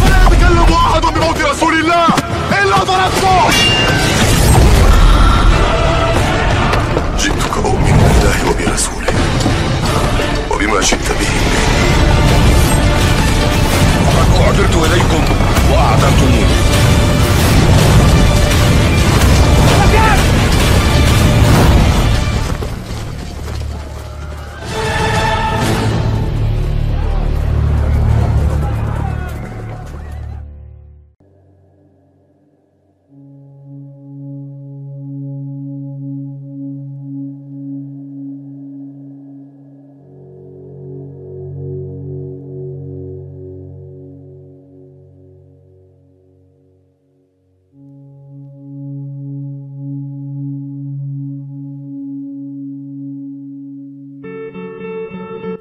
فلا يتكلم أحد بموت رسول الله إلا ضربته. جئتك أؤمن بالله وبرسوله وبما شئت به. وقد أعذرت إليكم وأعذرتموني.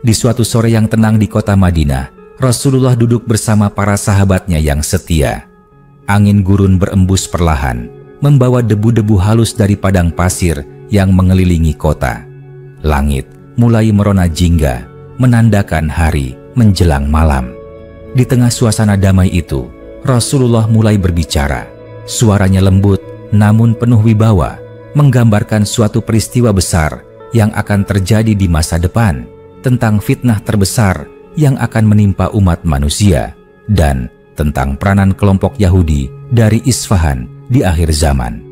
Di suatu sore yang tenang di kota Madinah, Rasulullah duduk bersama para sahabatnya yang setia. Angin gurun berembus perlahan, membawa debu-debu halus dari padang pasir yang mengelilingi kota. Langit mulai merona jingga, menandakan hari menjelang malam. Di tengah suasana damai itu, Rasulullah mulai berbicara. Suaranya lembut namun penuh wibawa, menggambarkan suatu peristiwa besar yang akan terjadi di masa depan, tentang fitnah terbesar yang akan menimpa umat manusia, dan tentang peranan kelompok Yahudi dari Isfahan di akhir zaman.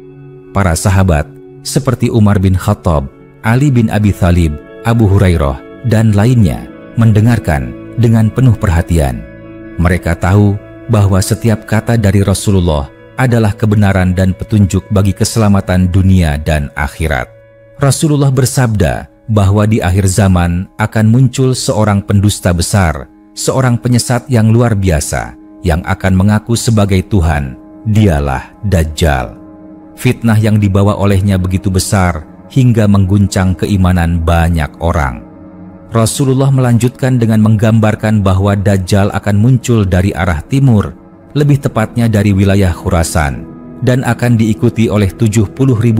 Para sahabat seperti Umar bin Khattab, Ali bin Abi Thalib, Abu Hurairah, dan lainnya mendengarkan dengan penuh perhatian. Mereka tahu bahwa setiap kata dari Rasulullah adalah kebenaran dan petunjuk bagi keselamatan dunia dan akhirat. Rasulullah bersabda bahwa di akhir zaman akan muncul seorang pendusta besar, seorang penyesat yang luar biasa, yang akan mengaku sebagai Tuhan. Dialah Dajjal. Fitnah yang dibawa olehnya begitu besar hingga mengguncang keimanan banyak orang. Rasulullah melanjutkan dengan menggambarkan bahwa Dajjal akan muncul dari arah timur, lebih tepatnya dari wilayah Khurasan, dan akan diikuti oleh 70.000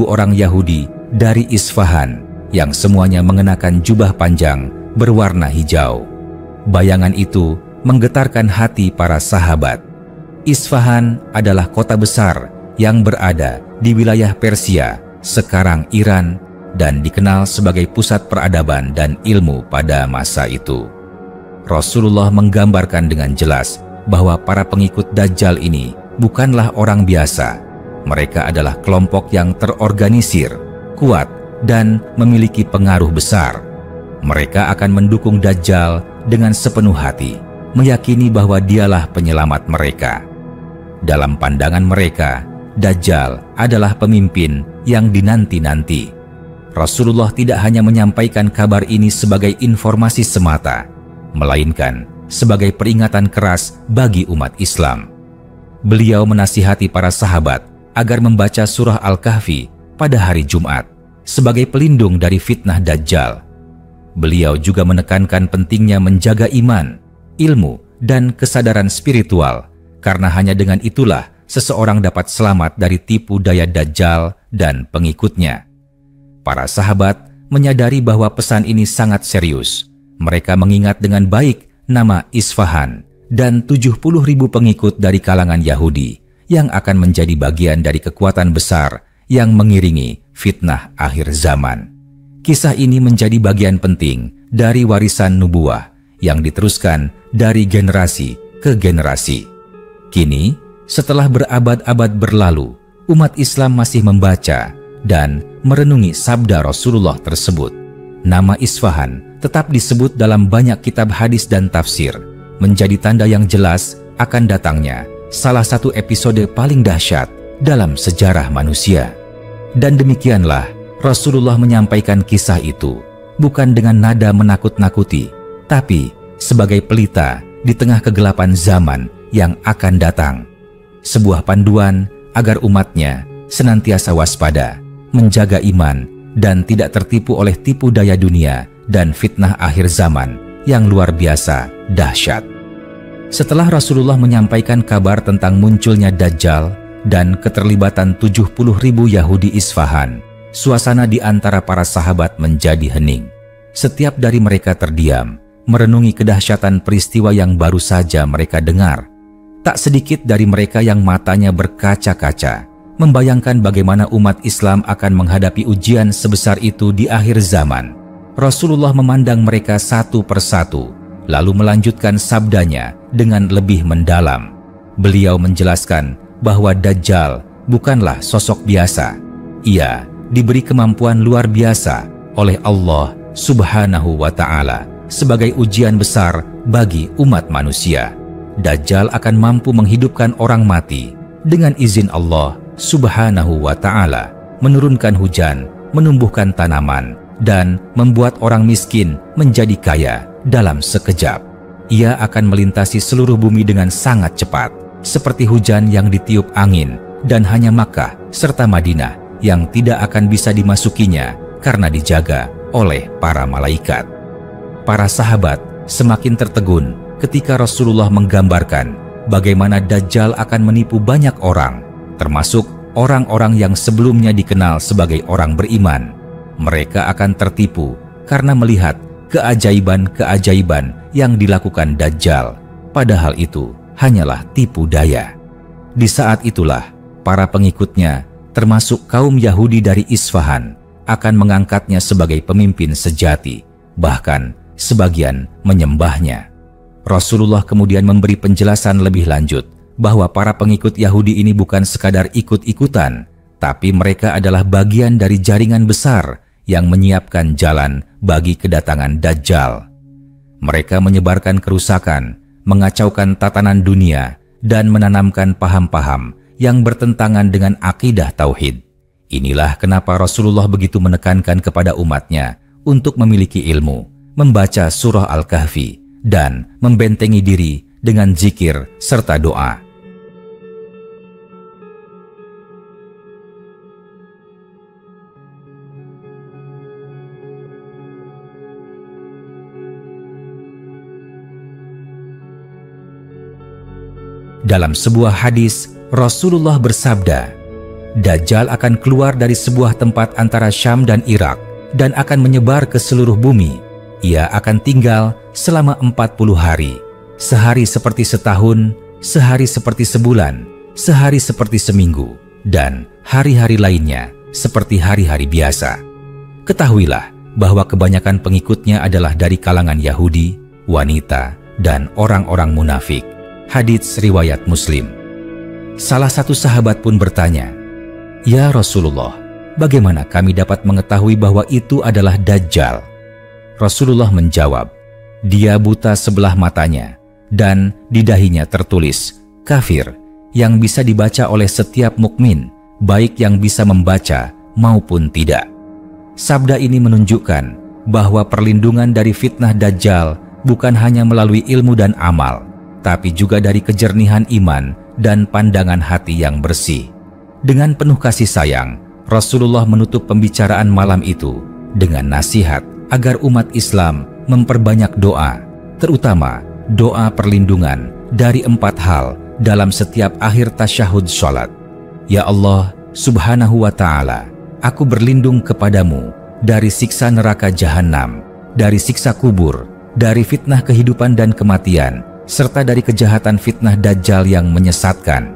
orang Yahudi dari Isfahan, yang semuanya mengenakan jubah panjang berwarna hijau. Bayangan itu menggetarkan hati para sahabat. Isfahan adalah kota besar yang berada di wilayah Persia, sekarang Iran, dan dikenal sebagai pusat peradaban dan ilmu pada masa itu. Rasulullah menggambarkan dengan jelas bahwa para pengikut Dajjal ini bukanlah orang biasa. Mereka adalah kelompok yang terorganisir, kuat, dan memiliki pengaruh besar. Mereka akan mendukung Dajjal dengan sepenuh hati, meyakini bahwa dialah penyelamat mereka. Dalam pandangan mereka, Dajjal adalah pemimpin yang dinanti-nanti. Rasulullah tidak hanya menyampaikan kabar ini sebagai informasi semata, melainkan sebagai peringatan keras bagi umat Islam. Beliau menasihati para sahabat agar membaca surah Al-Kahfi pada hari Jumat sebagai pelindung dari fitnah Dajjal. Beliau juga menekankan pentingnya menjaga iman, ilmu, dan kesadaran spiritual, karena hanya dengan itulah seseorang dapat selamat dari tipu daya Dajjal dan pengikutnya. Para sahabat menyadari bahwa pesan ini sangat serius. Mereka mengingat dengan baik nama Isfahan dan 70.000 pengikut dari kalangan Yahudi yang akan menjadi bagian dari kekuatan besar yang mengiringi fitnah akhir zaman. Kisah ini menjadi bagian penting dari warisan nubuah yang diteruskan dari generasi ke generasi. Kini, setelah berabad-abad berlalu, umat Islam masih membaca dan merenungi sabda Rasulullah tersebut. Nama Isfahan tetap disebut dalam banyak kitab hadis dan tafsir, menjadi tanda yang jelas akan datangnya salah satu episode paling dahsyat dalam sejarah manusia. Dan demikianlah Rasulullah menyampaikan kisah itu, bukan dengan nada menakut-nakuti, tapi sebagai pelita di tengah kegelapan zaman yang akan datang. Sebuah panduan agar umatnya senantiasa waspada, menjaga iman, dan tidak tertipu oleh tipu daya dunia dan fitnah akhir zaman yang luar biasa dahsyat. Setelah Rasulullah menyampaikan kabar tentang munculnya Dajjal dan keterlibatan 70.000 Yahudi Isfahan, suasana di antara para sahabat menjadi hening. Setiap dari mereka terdiam merenungi kedahsyatan peristiwa yang baru saja mereka dengar. Tak sedikit dari mereka yang matanya berkaca-kaca, membayangkan bagaimana umat Islam akan menghadapi ujian sebesar itu di akhir zaman. Rasulullah memandang mereka satu persatu, lalu melanjutkan sabdanya dengan lebih mendalam. Beliau menjelaskan bahwa Dajjal bukanlah sosok biasa. Ia diberi kemampuan luar biasa oleh Allah Subhanahu wa Ta'ala sebagai ujian besar bagi umat manusia. Dajjal akan mampu menghidupkan orang mati dengan izin Allah Subhanahu wa Ta'ala, menurunkan hujan, menumbuhkan tanaman, dan membuat orang miskin menjadi kaya dalam sekejap. Ia akan melintasi seluruh bumi dengan sangat cepat, seperti hujan yang ditiup angin, dan hanya Makkah serta Madinah yang tidak akan bisa dimasukinya karena dijaga oleh para malaikat. Para sahabat semakin tertegun ketika Rasulullah menggambarkan bagaimana Dajjal akan menipu banyak orang, termasuk orang-orang yang sebelumnya dikenal sebagai orang beriman. Mereka akan tertipu karena melihat keajaiban-keajaiban yang dilakukan Dajjal, padahal itu hanyalah tipu daya. Di saat itulah, para pengikutnya, termasuk kaum Yahudi dari Isfahan, akan mengangkatnya sebagai pemimpin sejati, bahkan sebagian menyembahnya. Rasulullah kemudian memberi penjelasan lebih lanjut bahwa para pengikut Yahudi ini bukan sekadar ikut-ikutan, tapi mereka adalah bagian dari jaringan besar yang menyiapkan jalan bagi kedatangan Dajjal. Mereka menyebarkan kerusakan, mengacaukan tatanan dunia, dan menanamkan paham-paham yang bertentangan dengan akidah tauhid. Inilah kenapa Rasulullah begitu menekankan kepada umatnya untuk memiliki ilmu, membaca surah Al-Kahfi, dan membentengi diri dengan zikir serta doa. Dalam sebuah hadis, Rasulullah bersabda, Dajjal akan keluar dari sebuah tempat antara Syam dan Irak dan akan menyebar ke seluruh bumi. Ia akan tinggal selama 40 hari, sehari seperti setahun, sehari seperti sebulan, sehari seperti seminggu, dan hari-hari lainnya seperti hari-hari biasa. Ketahuilah bahwa kebanyakan pengikutnya adalah dari kalangan Yahudi, wanita, dan orang-orang munafik. Hadits riwayat Muslim. Salah satu sahabat pun bertanya, "Ya Rasulullah, bagaimana kami dapat mengetahui bahwa itu adalah Dajjal?" Rasulullah menjawab, "Dia buta sebelah matanya, dan di dahinya tertulis kafir yang bisa dibaca oleh setiap mukmin, baik yang bisa membaca maupun tidak." Sabda ini menunjukkan bahwa perlindungan dari fitnah Dajjal bukan hanya melalui ilmu dan amal, tapi juga dari kejernihan iman dan pandangan hati yang bersih. Dengan penuh kasih sayang, Rasulullah menutup pembicaraan malam itu dengan nasihat agar umat Islam memperbanyak doa, terutama doa perlindungan dari 4 hal dalam setiap akhir tasyahud sholat. Ya Allah Subhanahu wa Ta'ala, aku berlindung kepadamu dari siksa neraka jahanam, dari siksa kubur, dari fitnah kehidupan dan kematian, serta dari kejahatan fitnah Dajjal yang menyesatkan.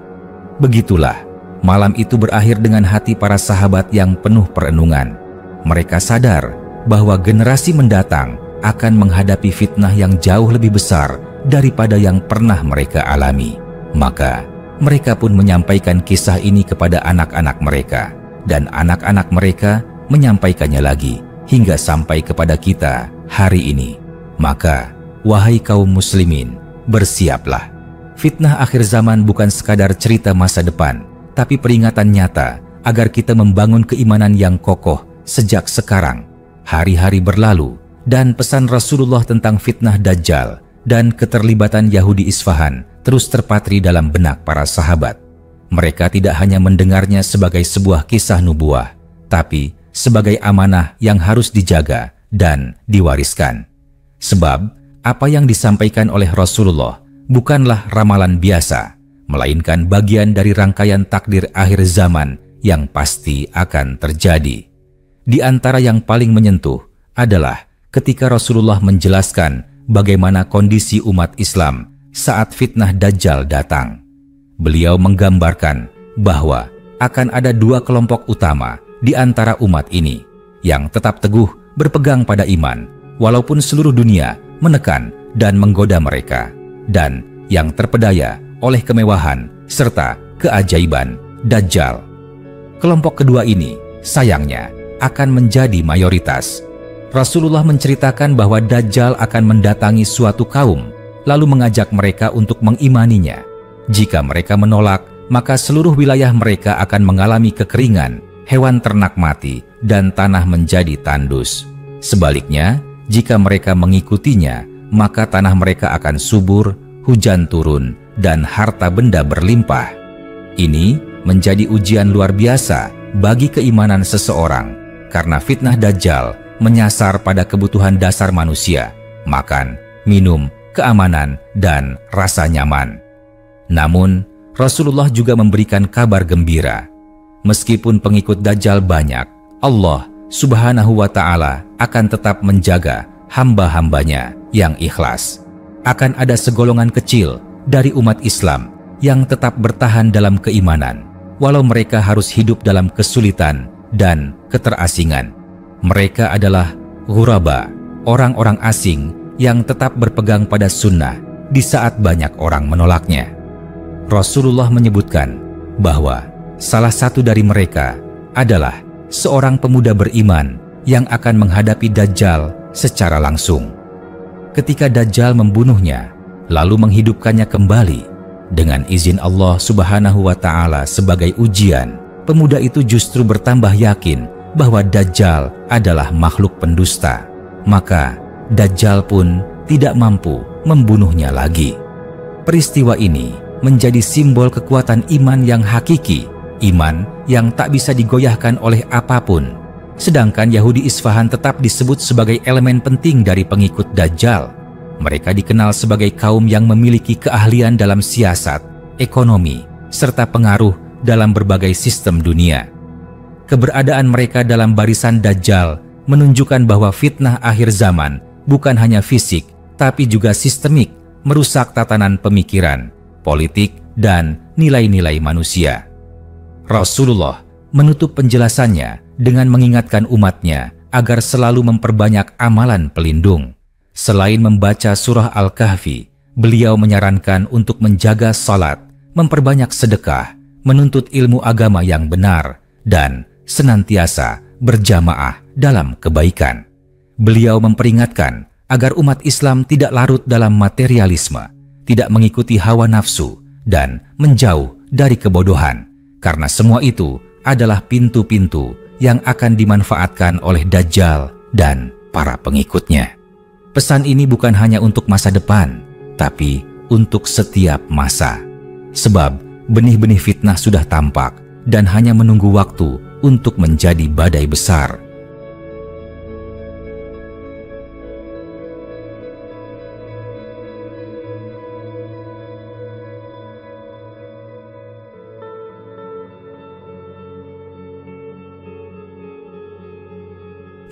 Begitulah, malam itu berakhir dengan hati para sahabat yang penuh perenungan. Mereka sadar bahwa generasi mendatang akan menghadapi fitnah yang jauh lebih besar daripada yang pernah mereka alami. Maka, mereka pun menyampaikan kisah ini kepada anak-anak mereka, dan anak-anak mereka menyampaikannya lagi hingga sampai kepada kita hari ini. Maka, wahai kaum muslimin, bersiaplah. Fitnah akhir zaman bukan sekadar cerita masa depan, tapi peringatan nyata agar kita membangun keimanan yang kokoh sejak sekarang. Hari-hari berlalu, dan pesan Rasulullah tentang fitnah Dajjal dan keterlibatan Yahudi Isfahan terus terpatri dalam benak para sahabat. Mereka tidak hanya mendengarnya sebagai sebuah kisah nubuah, tapi sebagai amanah yang harus dijaga dan diwariskan. Sebab, apa yang disampaikan oleh Rasulullah bukanlah ramalan biasa, melainkan bagian dari rangkaian takdir akhir zaman yang pasti akan terjadi. Di antara yang paling menyentuh adalah ketika Rasulullah menjelaskan bagaimana kondisi umat Islam saat fitnah Dajjal datang. Beliau menggambarkan bahwa akan ada dua kelompok utama di antara umat ini yang tetap teguh berpegang pada iman walaupun seluruh dunia menekan dan menggoda mereka, dan yang terpedaya oleh kemewahan serta keajaiban Dajjal. Kelompok kedua ini sayangnya akan menjadi mayoritas. Rasulullah menceritakan bahwa Dajjal akan mendatangi suatu kaum lalu mengajak mereka untuk mengimaninya. Jika mereka menolak, maka seluruh wilayah mereka akan mengalami kekeringan, hewan ternak mati, dan tanah menjadi tandus. Sebaliknya, jika mereka mengikutinya, maka tanah mereka akan subur, hujan turun, dan harta benda berlimpah. Ini menjadi ujian luar biasa bagi keimanan seseorang, karena fitnah Dajjal menyasar pada kebutuhan dasar manusia, makan, minum, keamanan, dan rasa nyaman. Namun, Rasulullah juga memberikan kabar gembira. Meskipun pengikut Dajjal banyak, Allah Subhanahu wa Ta'ala akan tetap menjaga hamba-hambanya yang ikhlas. Akan ada segolongan kecil dari umat Islam yang tetap bertahan dalam keimanan, walau mereka harus hidup dalam kesulitan dan keterasingan. Mereka adalah ghuraba, orang-orang asing yang tetap berpegang pada sunnah di saat banyak orang menolaknya. Rasulullah menyebutkan bahwa salah satu dari mereka adalah seorang pemuda beriman yang akan menghadapi Dajjal secara langsung. Ketika Dajjal membunuhnya, lalu menghidupkannya kembali dengan izin Allah Subhanahu wa Ta'ala sebagai ujian, pemuda itu justru bertambah yakin bahwa Dajjal adalah makhluk pendusta. Maka Dajjal pun tidak mampu membunuhnya lagi. Peristiwa ini menjadi simbol kekuatan iman yang hakiki, iman yang tak bisa digoyahkan oleh apapun. Sedangkan Yahudi Isfahan tetap disebut sebagai elemen penting dari pengikut Dajjal. Mereka dikenal sebagai kaum yang memiliki keahlian dalam siasat, ekonomi, serta pengaruh dalam berbagai sistem dunia. Keberadaan mereka dalam barisan Dajjal menunjukkan bahwa fitnah akhir zaman bukan hanya fisik, tapi juga sistemik, merusak tatanan pemikiran, politik, dan nilai-nilai manusia. Rasulullah menutup penjelasannya dengan mengingatkan umatnya agar selalu memperbanyak amalan pelindung. Selain membaca surah Al-Kahfi, beliau menyarankan untuk menjaga salat, memperbanyak sedekah, menuntut ilmu agama yang benar, dan senantiasa berjamaah dalam kebaikan. Beliau memperingatkan agar umat Islam tidak larut dalam materialisme, tidak mengikuti hawa nafsu, dan menjauh dari kebodohan, karena semua itu adalah pintu-pintu yang akan dimanfaatkan oleh Dajjal dan para pengikutnya. Pesan ini bukan hanya untuk masa depan, tapi untuk setiap masa. Sebab benih-benih fitnah sudah tampak dan hanya menunggu waktu untuk menjadi badai besar.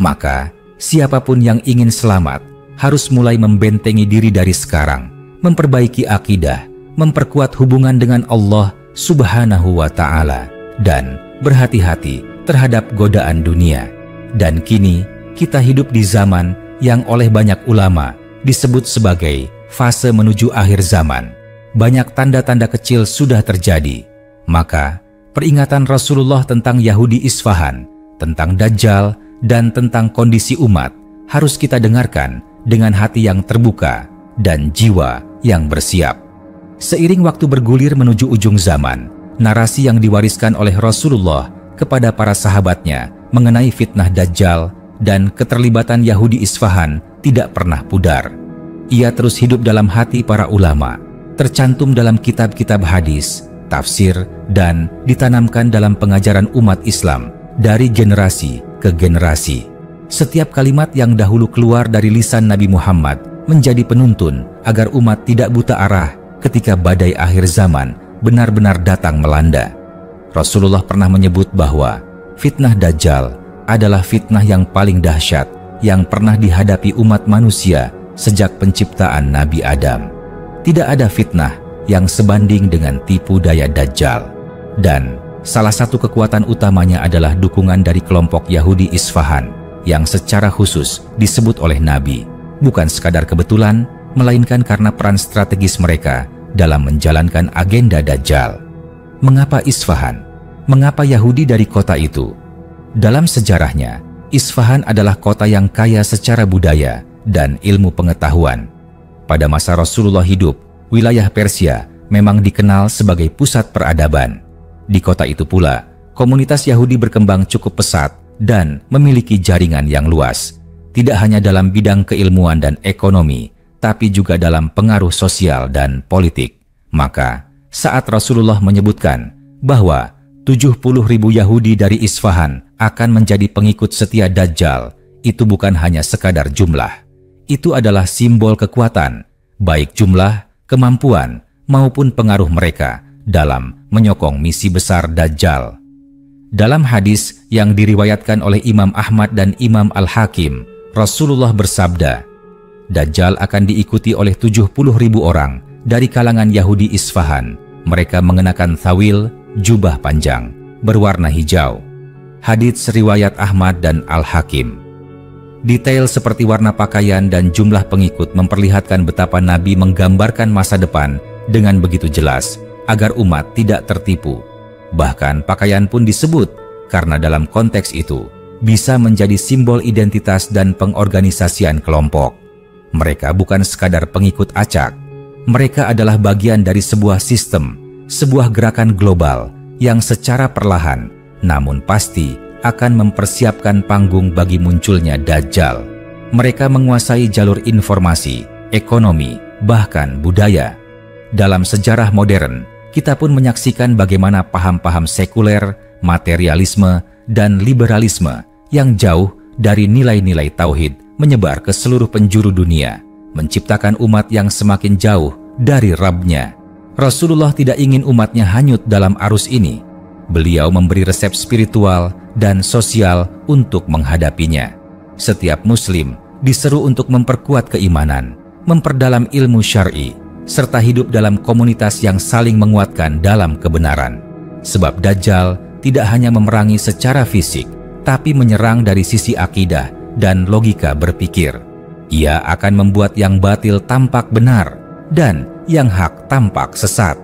Maka, siapapun yang ingin selamat harus mulai membentengi diri dari sekarang, memperbaiki akidah, memperkuat hubungan dengan Allah Subhanahu wa Ta'ala, dan berhati-hati terhadap godaan dunia. Dan kini, kita hidup di zaman yang oleh banyak ulama disebut sebagai fase menuju akhir zaman. Banyak tanda-tanda kecil sudah terjadi. Maka, peringatan Rasulullah tentang Yahudi Isfahan, tentang Dajjal, dan tentang kondisi umat harus kita dengarkan dengan hati yang terbuka dan jiwa yang bersiap. Seiring waktu bergulir menuju ujung zaman, narasi yang diwariskan oleh Rasulullah kepada para sahabatnya mengenai fitnah Dajjal dan keterlibatan Yahudi Isfahan tidak pernah pudar. Ia terus hidup dalam hati para ulama, tercantum dalam kitab-kitab hadis, tafsir, dan ditanamkan dalam pengajaran umat Islam dari generasi ke generasi. Setiap kalimat yang dahulu keluar dari lisan Nabi Muhammad menjadi penuntun agar umat tidak buta arah ketika badai akhir zaman benar-benar datang melanda. Rasulullah pernah menyebut bahwa fitnah Dajjal adalah fitnah yang paling dahsyat yang pernah dihadapi umat manusia sejak penciptaan Nabi Adam. Tidak ada fitnah yang sebanding dengan tipu daya Dajjal. Dan salah satu kekuatan utamanya adalah dukungan dari kelompok Yahudi Isfahan yang secara khusus disebut oleh Nabi, bukan sekadar kebetulan, melainkan karena peran strategis mereka dalam menjalankan agenda Dajjal. Mengapa Isfahan? Mengapa Yahudi dari kota itu? Dalam sejarahnya, Isfahan adalah kota yang kaya secara budaya dan ilmu pengetahuan. Pada masa Rasulullah hidup, wilayah Persia memang dikenal sebagai pusat peradaban. Di kota itu pula, komunitas Yahudi berkembang cukup pesat dan memiliki jaringan yang luas, tidak hanya dalam bidang keilmuan dan ekonomi, tapi juga dalam pengaruh sosial dan politik. Maka, saat Rasulullah menyebutkan bahwa 70.000 Yahudi dari Isfahan akan menjadi pengikut setia Dajjal, itu bukan hanya sekadar jumlah. Itu adalah simbol kekuatan, baik jumlah, kemampuan, maupun pengaruh mereka dalam menyokong misi besar Dajjal. Dalam hadis yang diriwayatkan oleh Imam Ahmad dan Imam Al-Hakim, Rasulullah bersabda, Dajjal akan diikuti oleh 70.000 orang dari kalangan Yahudi Isfahan. Mereka mengenakan thawil, jubah panjang, berwarna hijau. Hadits riwayat Ahmad dan Al-Hakim. Detail seperti warna pakaian dan jumlah pengikut memperlihatkan betapa Nabi menggambarkan masa depan dengan begitu jelas agar umat tidak tertipu. Bahkan pakaian pun disebut karena dalam konteks itu bisa menjadi simbol identitas dan pengorganisasian kelompok. Mereka bukan sekadar pengikut acak. Mereka adalah bagian dari sebuah sistem, sebuah gerakan global yang secara perlahan namun pasti akan mempersiapkan panggung bagi munculnya Dajjal. Mereka menguasai jalur informasi, ekonomi, bahkan budaya. Dalam sejarah modern, kita pun menyaksikan bagaimana paham-paham sekuler, materialisme, dan liberalisme yang jauh dari nilai-nilai tauhid menyebar ke seluruh penjuru dunia, menciptakan umat yang semakin jauh dari Rabb-nya. Rasulullah tidak ingin umatnya hanyut dalam arus ini. Beliau memberi resep spiritual dan sosial untuk menghadapinya. Setiap muslim diseru untuk memperkuat keimanan, memperdalam ilmu syar'i, serta hidup dalam komunitas yang saling menguatkan dalam kebenaran. Sebab Dajjal tidak hanya memerangi secara fisik, tapi menyerang dari sisi akidah dan logika berpikir. Ia akan membuat yang batil tampak benar dan yang hak tampak sesat.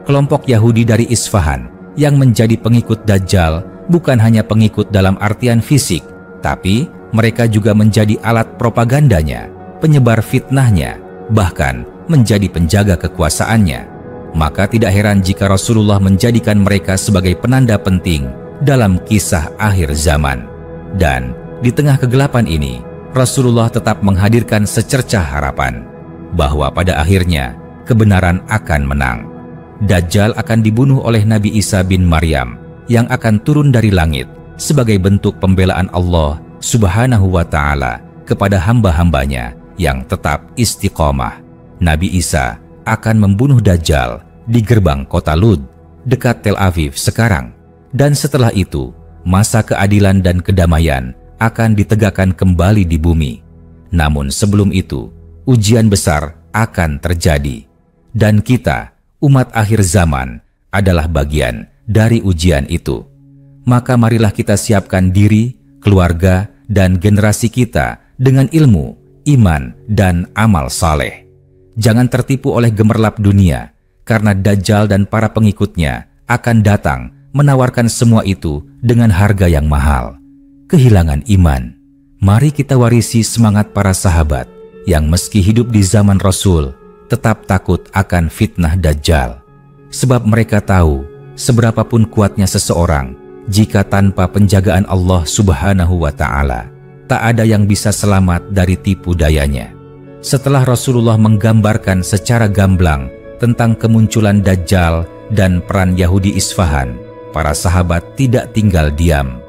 Kelompok Yahudi dari Isfahan yang menjadi pengikut Dajjal bukan hanya pengikut dalam artian fisik, tapi mereka juga menjadi alat propagandanya, penyebar fitnahnya, bahkan menjadi penjaga kekuasaannya. Maka tidak heran jika Rasulullah menjadikan mereka sebagai penanda penting dalam kisah akhir zaman. Dan di tengah kegelapan ini, Rasulullah tetap menghadirkan secercah harapan bahwa pada akhirnya kebenaran akan menang. Dajjal akan dibunuh oleh Nabi Isa bin Maryam yang akan turun dari langit sebagai bentuk pembelaan Allah Subhanahu wa Ta'ala kepada hamba-hambanya yang tetap istiqomah. Nabi Isa akan membunuh Dajjal di gerbang kota Lud dekat Tel Aviv sekarang, dan setelah itu masa keadilan dan kedamaian akan ditegakkan kembali di bumi. Namun sebelum itu ujian besar akan terjadi, dan kita umat akhir zaman adalah bagian dari ujian itu. Maka marilah kita siapkan diri, keluarga, dan generasi kita dengan ilmu, iman, dan amal saleh. Jangan tertipu oleh gemerlap dunia, karena Dajjal dan para pengikutnya akan datang menawarkan semua itu dengan harga yang mahal. Kehilangan iman. Mari kita warisi semangat para sahabat yang meski hidup di zaman Rasul, tetap takut akan fitnah Dajjal. Sebab mereka tahu seberapapun kuatnya seseorang, jika tanpa penjagaan Allah Subhanahu wa Ta'ala, tak ada yang bisa selamat dari tipu dayanya. Setelah Rasulullah menggambarkan secara gamblang tentang kemunculan Dajjal dan peran Yahudi Isfahan, para sahabat tidak tinggal diam.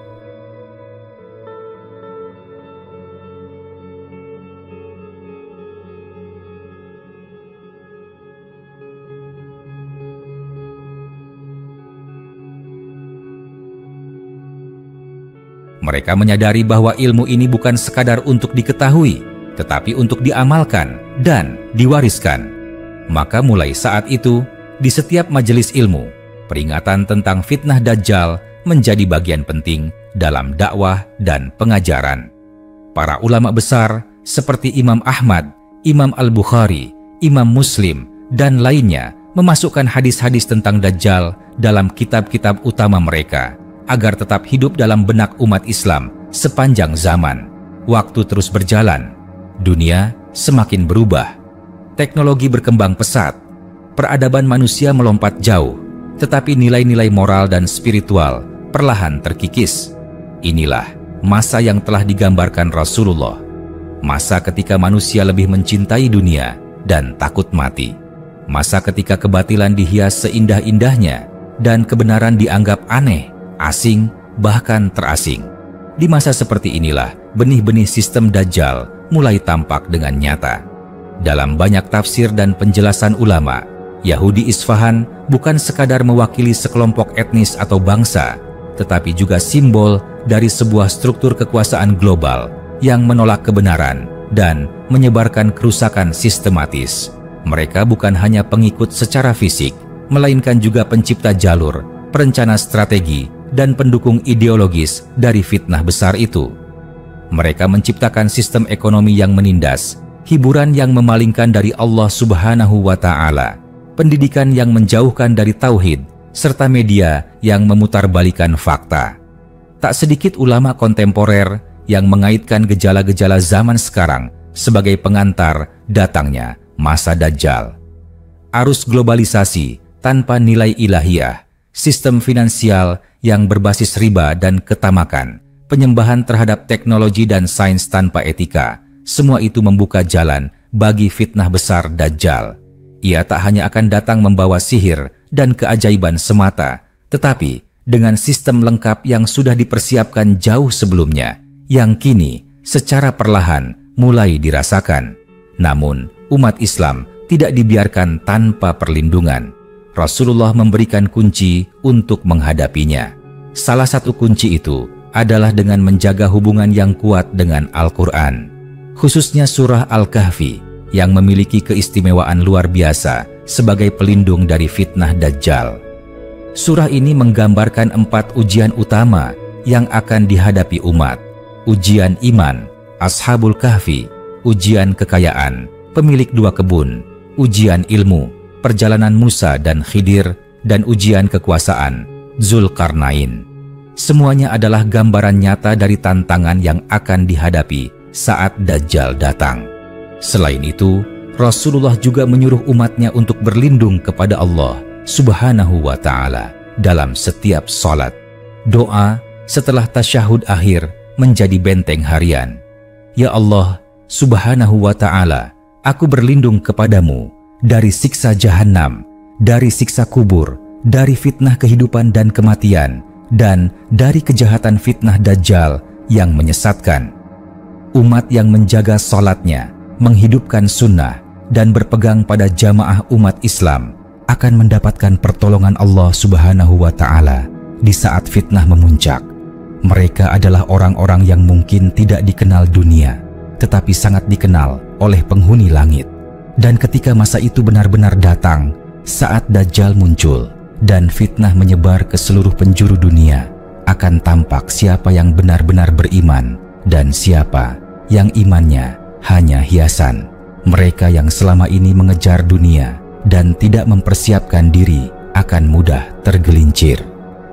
Mereka menyadari bahwa ilmu ini bukan sekadar untuk diketahui, tetapi untuk diamalkan dan diwariskan. Maka mulai saat itu, di setiap majelis ilmu, peringatan tentang fitnah Dajjal menjadi bagian penting dalam dakwah dan pengajaran. Para ulama besar seperti Imam Ahmad, Imam Al-Bukhari, Imam Muslim, dan lainnya memasukkan hadis-hadis tentang Dajjal dalam kitab-kitab utama mereka agar tetap hidup dalam benak umat Islam sepanjang zaman. Waktu terus berjalan, dunia semakin berubah, teknologi berkembang pesat, peradaban manusia melompat jauh, tetapi nilai-nilai moral dan spiritual perlahan terkikis. Inilah masa yang telah digambarkan Rasulullah, masa ketika manusia lebih mencintai dunia dan takut mati, masa ketika kebatilan dihias seindah-indahnya dan kebenaran dianggap aneh, asing, bahkan terasing. Di masa seperti inilah benih-benih sistem Dajjal mulai tampak dengan nyata. Dalam banyak tafsir dan penjelasan ulama, Yahudi Isfahan bukan sekadar mewakili sekelompok etnis atau bangsa, tetapi juga simbol dari sebuah struktur kekuasaan global yang menolak kebenaran dan menyebarkan kerusakan sistematis. Mereka bukan hanya pengikut secara fisik, melainkan juga pencipta jalur, perencana strategi, dan pendukung ideologis dari fitnah besar itu. Mereka menciptakan sistem ekonomi yang menindas, hiburan yang memalingkan dari Allah Subhanahu wa Ta'ala, pendidikan yang menjauhkan dari tauhid, serta media yang memutarbalikan fakta. Tak sedikit ulama kontemporer yang mengaitkan gejala-gejala zaman sekarang sebagai pengantar datangnya masa Dajjal. Arus globalisasi tanpa nilai ilahiyah, sistem finansial yang berbasis riba dan ketamakan, penyembahan terhadap teknologi dan sains tanpa etika, semua itu membuka jalan bagi fitnah besar Dajjal. Ia tak hanya akan datang membawa sihir dan keajaiban semata, tetapi dengan sistem lengkap yang sudah dipersiapkan jauh sebelumnya, yang kini secara perlahan mulai dirasakan. Namun, umat Islam tidak dibiarkan tanpa perlindungan. Rasulullah memberikan kunci untuk menghadapinya. Salah satu kunci itu adalah dengan menjaga hubungan yang kuat dengan Al-Quran, khususnya surah Al-Kahfi yang memiliki keistimewaan luar biasa sebagai pelindung dari fitnah Dajjal. Surah ini menggambarkan 4 ujian utama yang akan dihadapi umat: ujian iman, Ashabul Kahfi; ujian kekayaan, pemilik 2 kebun; ujian ilmu, perjalanan Musa dan Khidir; dan ujian kekuasaan, Zulkarnain. Semuanya adalah gambaran nyata dari tantangan yang akan dihadapi saat Dajjal datang. Selain itu, Rasulullah juga menyuruh umatnya untuk berlindung kepada Allah Subhanahu wa Ta'ala dalam setiap salat. Doa setelah tasyahud akhir menjadi benteng harian. Ya Allah Subhanahu wa Ta'ala, aku berlindung kepadamu dari siksa jahanam, dari siksa kubur, dari fitnah kehidupan dan kematian, dan dari kejahatan fitnah Dajjal yang menyesatkan. Umat yang menjaga salatnya, menghidupkan sunnah, dan berpegang pada jamaah umat Islam akan mendapatkan pertolongan Allah Subhanahu wa Ta'ala di saat fitnah memuncak. Mereka adalah orang-orang yang mungkin tidak dikenal dunia, tetapi sangat dikenal oleh penghuni langit. Dan ketika masa itu benar-benar datang, saat Dajjal muncul dan fitnah menyebar ke seluruh penjuru dunia, akan tampak siapa yang benar-benar beriman dan siapa yang imannya hanya hiasan. Mereka yang selama ini mengejar dunia dan tidak mempersiapkan diri akan mudah tergelincir.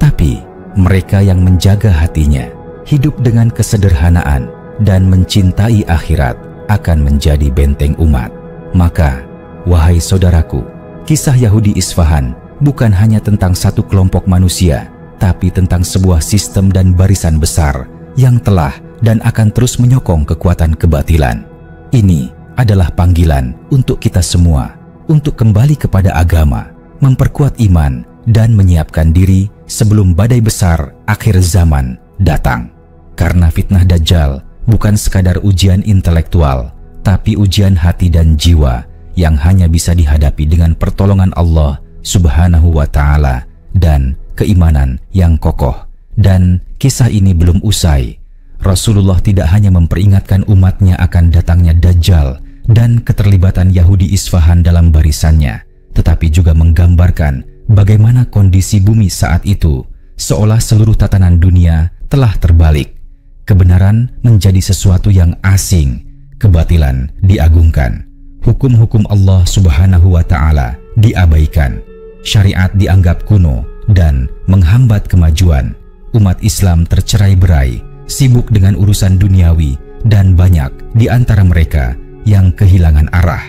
Tapi mereka yang menjaga hatinya, hidup dengan kesederhanaan dan mencintai akhirat akan menjadi benteng umat. Maka, wahai saudaraku, kisah Yahudi Isfahan bukan hanya tentang satu kelompok manusia, tapi tentang sebuah sistem dan barisan besar yang telah dan akan terus menyokong kekuatan kebatilan. Ini adalah panggilan untuk kita semua untuk kembali kepada agama, memperkuat iman, dan menyiapkan diri sebelum badai besar akhir zaman datang. Karena fitnah Dajjal bukan sekadar ujian intelektual, tapi ujian hati dan jiwa yang hanya bisa dihadapi dengan pertolongan Allah Subhanahu wa Ta'ala dan keimanan yang kokoh. Dan kisah ini belum usai. Rasulullah tidak hanya memperingatkan umatnya akan datangnya Dajjal dan keterlibatan Yahudi Isfahan dalam barisannya, tetapi juga menggambarkan bagaimana kondisi bumi saat itu, seolah seluruh tatanan dunia telah terbalik. Kebenaran menjadi sesuatu yang asing, kebatilan diagungkan, hukum-hukum Allah Subhanahu wa Ta'ala diabaikan, syariat dianggap kuno dan menghambat kemajuan. Umat Islam tercerai-berai, sibuk dengan urusan duniawi, dan banyak di antara mereka yang kehilangan arah.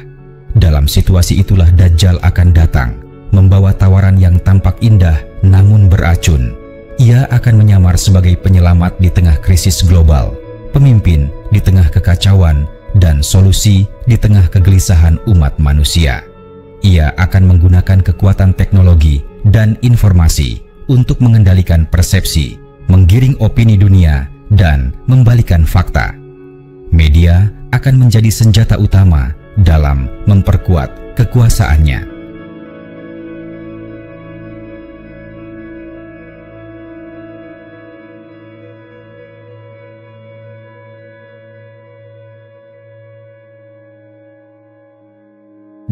Dalam situasi itulah Dajjal akan datang, membawa tawaran yang tampak indah namun beracun. Ia akan menyamar sebagai penyelamat di tengah krisis global, pemimpin di tengah kekacauan, dan solusi di tengah kegelisahan umat manusia. Ia akan menggunakan kekuatan teknologi dan informasi untuk mengendalikan persepsi, menggiring opini dunia, dan membalikan fakta. Media akan menjadi senjata utama dalam memperkuat kekuasaannya.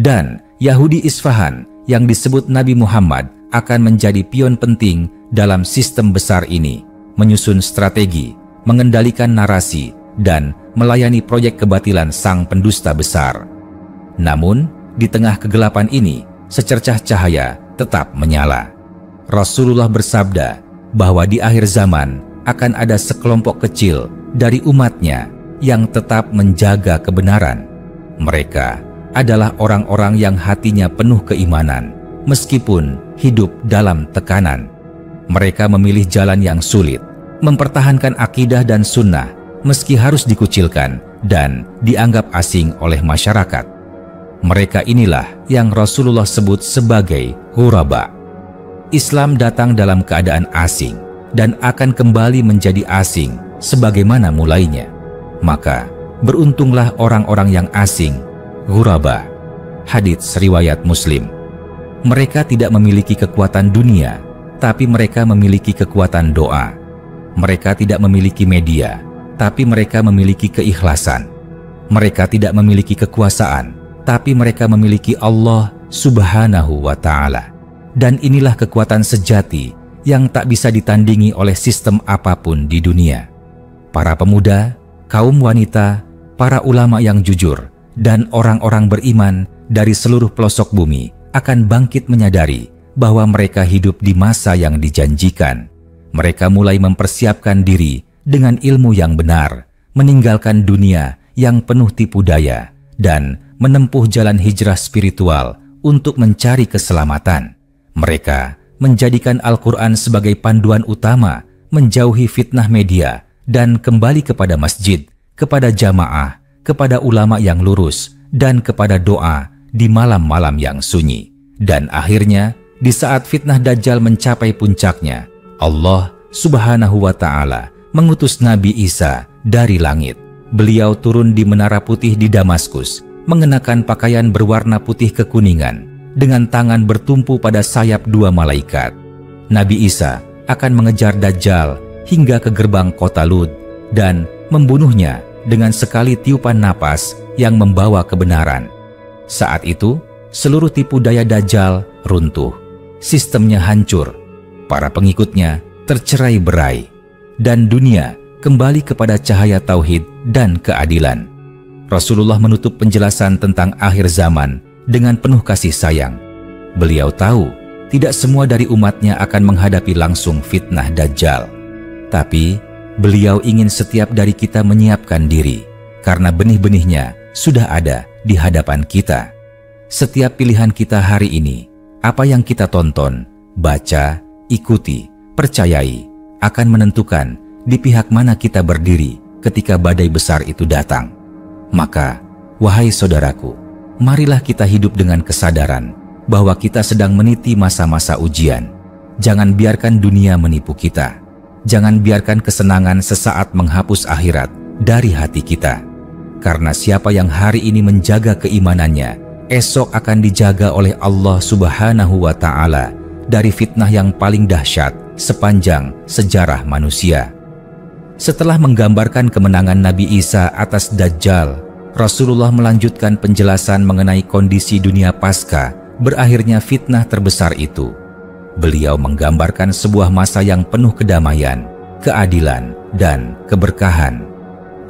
Dan Yahudi Isfahan yang disebut Nabi Muhammad akan menjadi pion penting dalam sistem besar ini, menyusun strategi, mengendalikan narasi, dan melayani proyek kebatilan sang pendusta besar. Namun, di tengah kegelapan ini, secercah cahaya tetap menyala. Rasulullah bersabda bahwa di akhir zaman akan ada sekelompok kecil dari umatnya yang tetap menjaga kebenaran. Mereka adalah orang-orang yang hatinya penuh keimanan, meskipun hidup dalam tekanan. Mereka memilih jalan yang sulit, mempertahankan akidah dan sunnah, meski harus dikucilkan dan dianggap asing oleh masyarakat. Mereka inilah yang Rasulullah sebut sebagai ghuraba. Islam datang dalam keadaan asing dan akan kembali menjadi asing sebagaimana mulainya. Maka beruntunglah orang-orang yang asing, ghuraba. Hadits riwayat Muslim. Mereka tidak memiliki kekuatan dunia, tapi mereka memiliki kekuatan doa. Mereka tidak memiliki media, tapi mereka memiliki keikhlasan. Mereka tidak memiliki kekuasaan, tapi mereka memiliki Allah Subhanahu wa Ta'ala. Dan inilah kekuatan sejati yang tak bisa ditandingi oleh sistem apapun di dunia. Para pemuda, kaum wanita, para ulama yang jujur, dan orang-orang beriman dari seluruh pelosok bumi akan bangkit menyadari bahwa mereka hidup di masa yang dijanjikan. Mereka mulai mempersiapkan diri dengan ilmu yang benar, meninggalkan dunia yang penuh tipu daya, dan menempuh jalan hijrah spiritual untuk mencari keselamatan. Mereka menjadikan Al-Quran sebagai panduan utama, menjauhi fitnah media, dan kembali kepada masjid, kepada jamaah, kepada ulama yang lurus, dan kepada doa di malam-malam yang sunyi. Dan akhirnya, di saat fitnah Dajjal mencapai puncaknya, Allah Subhanahu wa Ta'ala mengutus Nabi Isa dari langit. Beliau turun di Menara Putih di Damaskus, mengenakan pakaian berwarna putih kekuningan, dengan tangan bertumpu pada sayap dua malaikat. Nabi Isa akan mengejar Dajjal hingga ke gerbang kota Lud dan membunuhnya dengan sekali tiupan napas yang membawa kebenaran. Saat itu, seluruh tipu daya Dajjal runtuh. Sistemnya hancur, para pengikutnya tercerai-berai, dan dunia kembali kepada cahaya tauhid dan keadilan. Rasulullah menutup penjelasan tentang akhir zaman dengan penuh kasih sayang. Beliau tahu tidak semua dari umatnya akan menghadapi langsung fitnah Dajjal. Tapi beliau ingin setiap dari kita menyiapkan diri, karena benih-benihnya sudah ada di hadapan kita. Setiap pilihan kita hari ini, apa yang kita tonton, baca, ikuti, percayai, akan menentukan di pihak mana kita berdiri ketika badai besar itu datang. Maka, wahai saudaraku, marilah kita hidup dengan kesadaran bahwa kita sedang meniti masa-masa ujian. Jangan biarkan dunia menipu kita. Jangan biarkan kesenangan sesaat menghapus akhirat dari hati kita. Karena siapa yang hari ini menjaga keimanannya, esok akan dijaga oleh Allah Subhanahu wa Ta'ala dari fitnah yang paling dahsyat sepanjang sejarah manusia. Setelah menggambarkan kemenangan Nabi Isa atas Dajjal, Rasulullah melanjutkan penjelasan mengenai kondisi dunia pasca berakhirnya fitnah terbesar itu. Beliau menggambarkan sebuah masa yang penuh kedamaian, keadilan, dan keberkahan.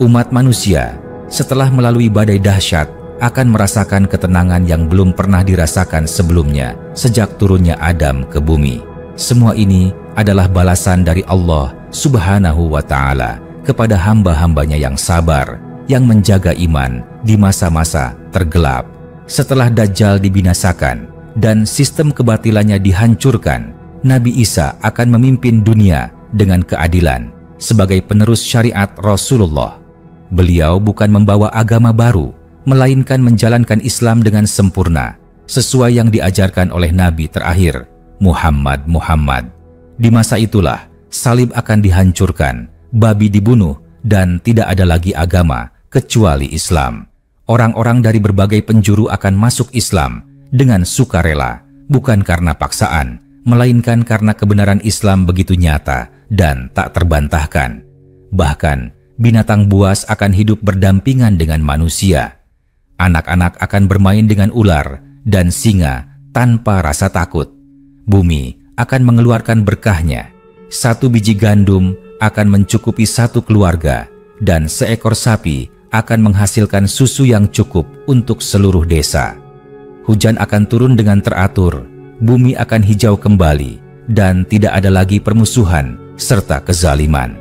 Umat manusia setelah melalui badai dahsyat akan merasakan ketenangan yang belum pernah dirasakan sebelumnya sejak turunnya Adam ke bumi. Semua ini adalah balasan dari Allah Subhanahu wa Ta'ala kepada hamba-hambanya yang sabar, yang menjaga iman di masa-masa tergelap. Setelah Dajjal dibinasakan dan sistem kebatilannya dihancurkan, Nabi Isa akan memimpin dunia dengan keadilan sebagai penerus syariat Rasulullah. Beliau bukan membawa agama baru, melainkan menjalankan Islam dengan sempurna, sesuai yang diajarkan oleh Nabi terakhir, Muhammad. Di masa itulah, salib akan dihancurkan, babi dibunuh, dan tidak ada lagi agama kecuali Islam. Orang-orang dari berbagai penjuru akan masuk Islam dengan sukarela, bukan karena paksaan, melainkan karena kebenaran Islam begitu nyata dan tak terbantahkan. Bahkan, binatang buas akan hidup berdampingan dengan manusia. Anak-anak akan bermain dengan ular dan singa tanpa rasa takut. Bumi akan mengeluarkan berkahnya. 1 biji gandum akan mencukupi 1 keluarga, dan seekor sapi akan menghasilkan susu yang cukup untuk seluruh desa. Hujan akan turun dengan teratur, bumi akan hijau kembali, dan tidak ada lagi permusuhan serta kezaliman.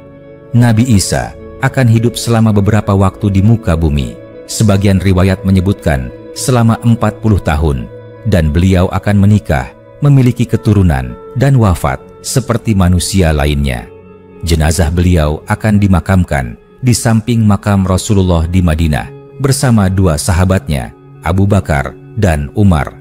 Nabi Isa akan hidup selama beberapa waktu di muka bumi. Sebagian riwayat menyebutkan selama 40 tahun, dan beliau akan menikah, memiliki keturunan, dan wafat seperti manusia lainnya. Jenazah beliau akan dimakamkan di samping makam Rasulullah di Madinah bersama 2 sahabatnya, Abu Bakar dan Umar.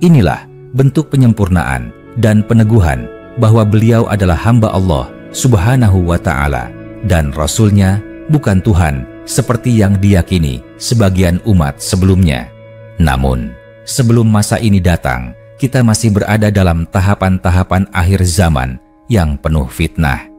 Inilah bentuk penyempurnaan dan peneguhan bahwa beliau adalah hamba Allah Subhanahu wa Ta'ala dan Rasul-Nya, bukan Tuhan seperti yang diyakini sebagian umat sebelumnya. Namun, sebelum masa ini datang, kita masih berada dalam tahapan-tahapan akhir zaman yang penuh fitnah.